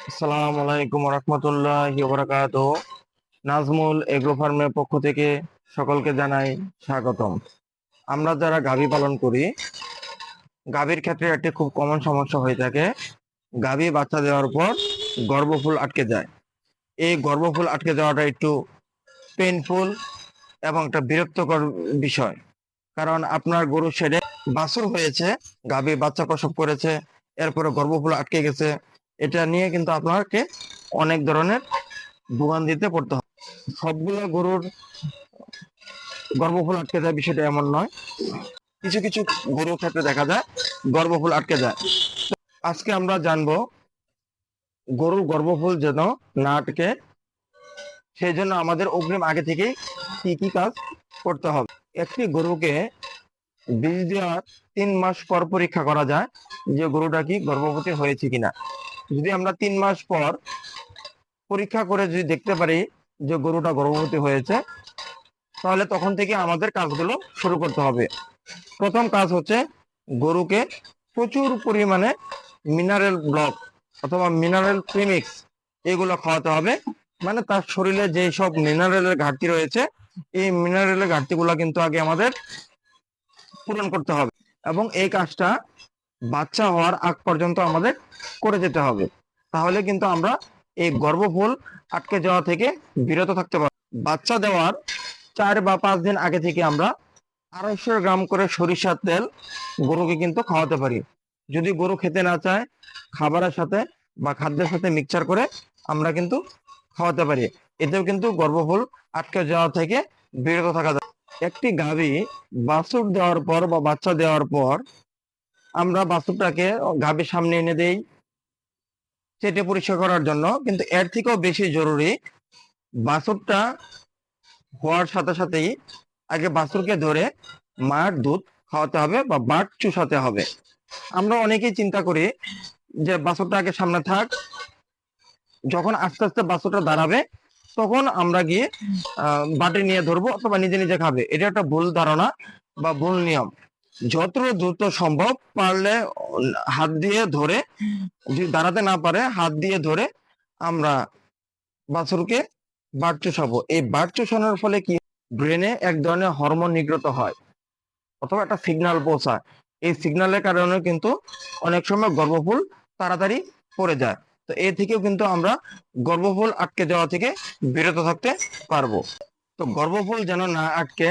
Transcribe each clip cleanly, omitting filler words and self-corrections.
আসসালামু আলাইকুম রহমতুল্লাহি ওয়া বারাকাতুহু। নাজমুল এগ্রো ফার্মের পক্ষ থেকে সকলকে জানাই স্বাগতম। আমরা যারা গাভী পালন করি, গাভীর ক্ষেত্রে একটি খুব কমন সমস্যা হয়ে থাকে। গাভী বাচ্চা দেওয়ার পর গর্ভফুল আটকে যায়। এই গর্ভফুল আটকে যাওয়াটা একটু পেইনফুল এবং একটা বিরক্তকর বিষয়। কারণ আপনার গরু শেডে বাছুর হয়েছে, গাভী বাচ্চা প্রসব করেছে, এরপরে গর্ভফুল আটকে গেছে। এটা নিয়ে কিন্তু আপনাকে অনেক ধরনের ভোগান্তিতে পড়তে হয়। সবগুলো গরুর গর্ভফুল আটকে যায় বিষয়টা এমন নয়, কিছু কিছু গরুর ক্ষেত্রে দেখা যায় গর্ভফুল আটকে যায়। আজকে আমরা জানবো গরুর গর্ভফুল যেন না আটকে, সেই জন্য আমাদের অগ্রিম আগে থেকেই কি কি কাজ করতে হবে। একটি গরুকে বীজ দেওয়ার 3 মাস পর পরীক্ষা করা যায় যে গরুটা কি গর্ভবতী হয়েছে কিনা। যদি আমরা 3 মাস পর পরীক্ষা করে যদি দেখতে পারি যে গরুটা গর্ভবতী হয়েছে, তাহলে তখন থেকে আমাদের কাজগুলো শুরু করতে হবে। প্রথম কাজ হচ্ছে গরুকে প্রচুর পরিমাণে মিনারেল ব্লক অথবা মিনারেল প্রিমিক্স এগুলো খাওয়াতে হবে। মানে তার শরীরে যে সব মিনারেলের ঘাটতি রয়েছে, এই মিনারেলের ঘাটতিগুলো কিন্তু আগে আমাদের পূরণ করতে হবে, এবং এই কাজটা বাচ্চা হওয়ার আগ পর্যন্ত আমাদের করে যেতে হবে। তাহলে কিন্তু আমরা এই গর্ভফুল আটকে যাওয়া থেকে বিরত থাকতে পারবো। বাচ্চা দেওয়ার 4 বা 5 দিন আগে থেকে আমরা 250 গ্রাম করে সরিষার তেল গরুকে কিন্তু খাওয়াতে পারি। যদি গরু খেতে না চায়, খাবারের সাথে বা খাদ্যের সাথে মিক্সচার করে আমরা কিন্তু খাওয়াতে পারি। এতেও কিন্তু গর্ভফুল আটকে যাওয়া থেকে বিরত থাকা যায়। একটি গাভী বাছুর দেওয়ার পর বা বাচ্চা দেওয়ার পর আমরা বাছুরটাকে গাভীর সামনে এনে দেই চেটে পরিষ্কার করার জন্য, কিন্তু এর থেকেও বেশি জরুরি বাছুরটা হওয়ার সাথে সাথেই আগে বাছুরকে ধরে মায়ের দুধ খাওয়াতে হবে বা বাট চুষাতে হবে। আমরা অনেকেই চিন্তা করি যে বাছুরটা আগে সামনে থাক, যখন আস্তে আস্তে বাছুরটা দাঁড়াবে তখন আমরা গিয়ে বাটি নিয়ে ধরবো অথবা নিজে নিজে খাবে। এটা একটা ভুল ধারণা বা ভুল নিয়ম। যত দ্রুত সম্ভব পারলে হাত দিয়ে ধরে, যদি দাঁড়াতে না পারে হাত দিয়ে ধরে আমরা বাছুরকে বাট চুষাবো। এই বাট চুষানোর ফলে কি ব্রেনে এক ধরনের হরমোন নির্গত হয় অথবা একটা সিগন্যাল পৌঁছায়। এই সিগন্যালের কারণে কিন্তু অনেক সময় গর্ভফুল তাড়াতাড়ি পড়ে যায়। তো এ থেকেও কিন্তু আমরা গর্ভফুল আটকে যাওয়া থেকে বিরত থাকতে পারবো। তো গর্ভফুল যেন না আটকে,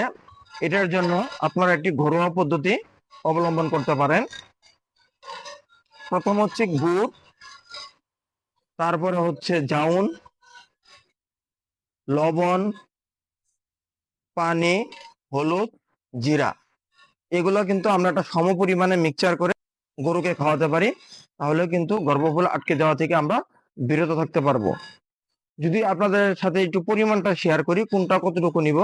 এটার জন্য আপনারা একটি ঘরোয়া পদ্ধতি অবলম্বন করতে পারেন। প্রথম হচ্ছে গুড়, তারপরে হচ্ছে জাউন, লবণ, পানি, হলুদ, জিরা, এগুলো কিন্তু আমরা একটা সম পরিমাণে মিক্সচার করে গরুকে খাওয়াতে পারি। তাহলে কিন্তু গর্ভফুল আটকে যাওয়া থেকে আমরা বিরত থাকতে পারবো। যদি আপনাদের সাথে একটু পরিমাণটা শেয়ার করি কোনটা কতটুকু নিব।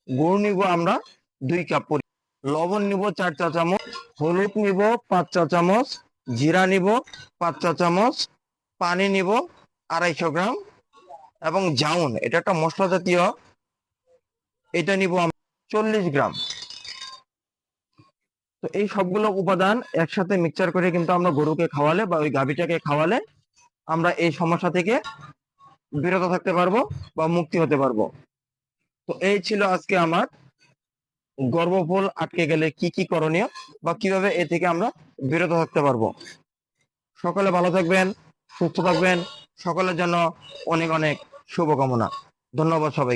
গুড় নিব আমরা 2 কাপ, লবণ নিব 4 চা চামচ, হলুদ নিব 5 চা চামচ, জিরা নিব 5 চা চামচ, পানি নিব 250 গ্রাম, এবং জাউন এটা একটা মশলা জাতীয়, এটা নিব 40 গ্রাম। তো এই সবগুলো উপাদান একসাথে মিক্সচার করে কিন্তু আমরা গরুকে খাওয়ালে বা ওই গাভীটাকে খাওয়ালে আমরা এই সমস্যা থেকে বিরত থাকতে পারবো বা মুক্তি হতে পারবো। তো এই ছিল আজকে আমার গর্ভফুল আটকে গেলে কি কি করণীয় বা কিভাবে এ থেকে আমরা বিরত থাকতে পারবো। সকলে ভালো থাকবেন, সুস্থ থাকবেন, সকলের জন্য অনেক অনেক শুভকামনা। ধন্যবাদ সবাইকে।